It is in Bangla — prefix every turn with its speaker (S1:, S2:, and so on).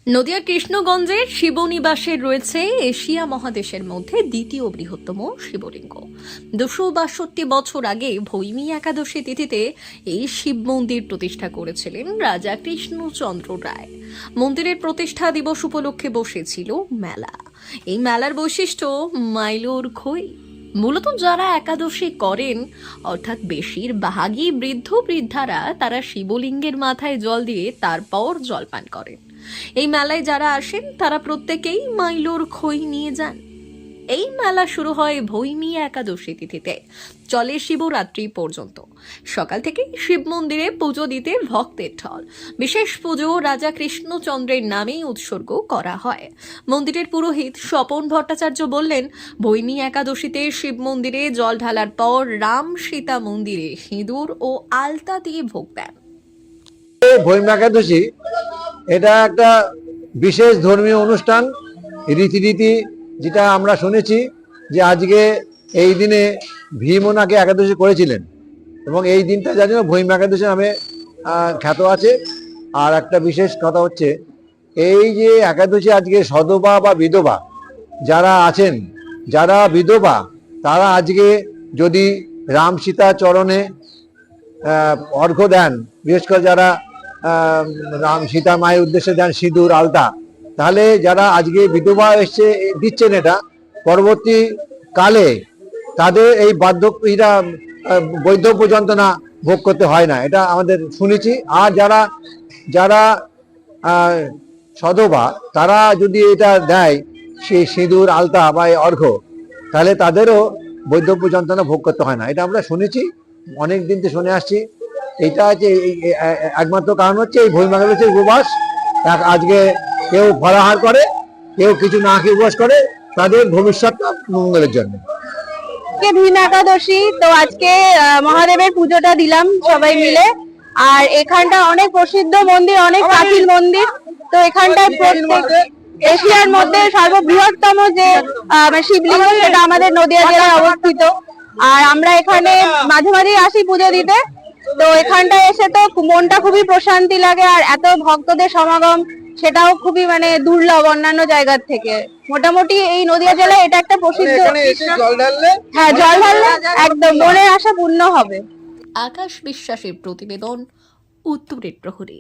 S1: নদিয়ার কৃষ্ণগঞ্জে শিবনিবাসে রয়েছে এশিয়া মহাদেশের মধ্যে দ্বিতীয় বৃহত্তম শিবলিঙ্গ। 262 বছর আগে ভৈমী একাদশী তিথিতে এই শিব মন্দির প্রতিষ্ঠা করেছিলেন রাজা কৃষ্ণচন্দ্র রায়। মন্দিরের প্রতিষ্ঠা দিবস উপলক্ষে বসেছিল মেলা। এই মেলার বৈশিষ্ট্য মাইলোর খই। মূলত যারা একাদশী করেন, অর্থাৎ বেশিরভাগই বৃদ্ধ বৃদ্ধারা, তারা শিবলিঙ্গের মাথায় জল দিয়ে তারপর জলপান করেন। এই মেলায় যারা আসেন তারা প্রত্যেকেই মাইলোর খই নিয়ে যান। এই মেলা শুরু হয় ভৈমী একাদশী তিথিতে, চলে শিবরাত্রি পর্যন্ত। সকাল থেকে শিব মন্দিরে পুজো দিতে ভক্তের ঢল। বিশেষ পুজো রাজা কৃষ্ণচন্দ্রের নামেই উৎসর্গ করা হয়। মন্দিরের পুরোহিত স্বপন ভট্টাচার্য বললেন, ভৈমী একাদশীতে শিব মন্দিরে জল ঢালার পর রাম সীতা মন্দিরে সিঁদুর ও আলতা দিয়ে ভোগ দেন।
S2: ভৈমী একাদশী এটা একটা বিশেষ ধর্মীয় অনুষ্ঠান, রীতিনীতি, যেটা আমরা শুনেছি যে আজকে এই দিনে ভীমও নাকি একাদশী করেছিলেন এবং এই দিনটা যার জন্য ভৈমী একাদশী নামে খ্যাত আছে। আর একটা বিশেষ কথা হচ্ছে, এই যে একাদশী আজকে সধবা বা বিধবা যারা আছেন, যারা বিধবা তারা আজকে যদি রাম সীতা চরণে অর্ঘ্য দেন, বিশেষ করে যারা রাম সীতা মায়ের উদ্দেশ্যে দেন সিঁদুর আলতা, তাহলে যারা আজকে বিধবা এসে দিচ্ছেন, এটা পরবর্তী কালে তাদের এই বার্ধক্যরা বৈধব্য যন্ত্রণা ভোগ করতে হয় না, এটা আমাদের শুনেছি। আর যারা যারা সধবা তারা যদি এটা দেয়, সেই সিঁদুর আলতা বা অর্ঘ্য, তাহলে তাদেরও বৈধব্য যন্ত্রণা ভোগ করতে হয় না, এটা আমরা শুনেছি, অনেক দিন থেকে শুনে আসছি। এটা হচ্ছে একমাত্র কারণ হচ্ছে এই ভৈমী একাদশীর উপবাস। আজকে কেউ ফলাহার করে, কেউ কিছু না খেয়ে উপবাস করে তাদের ভবিষ্যৎ মঙ্গলের জন্য।
S3: ভীম একাদশী তো আজকে মহাদেবের পুজোটা দিলাম সবাই মিলে। আর এখানটা অনেক প্রসিদ্ধ মন্দির, অনেক প্রাচীন মন্দির। তো এখানটায় এশিয়ার মধ্যে সর্ববৃহত্তম যে শিবলিঙ্গ, সেটা আমাদের নদিয়া জেলায় অবস্থিত। আর আমরা এখানে মাঝে মাঝে আসি পুজো দিতে। তো এখানটায় এসে তো মনটা খুবই প্রশান্তি লাগে, আর এত ভক্তদের সমাগম সেটাও খুবই দুর্লভ অন্যান্য জায়গার থেকে। মোটামুটি এই নদিয়া জেলায় এটা একটা প্রসিদ্ধ। হ্যাঁ, জল ঢাললে একদম মনের আশা পূর্ণ হবে।
S1: আকাশ বিশ্বাসের প্রতিবেদন, উত্তরের প্রহরী।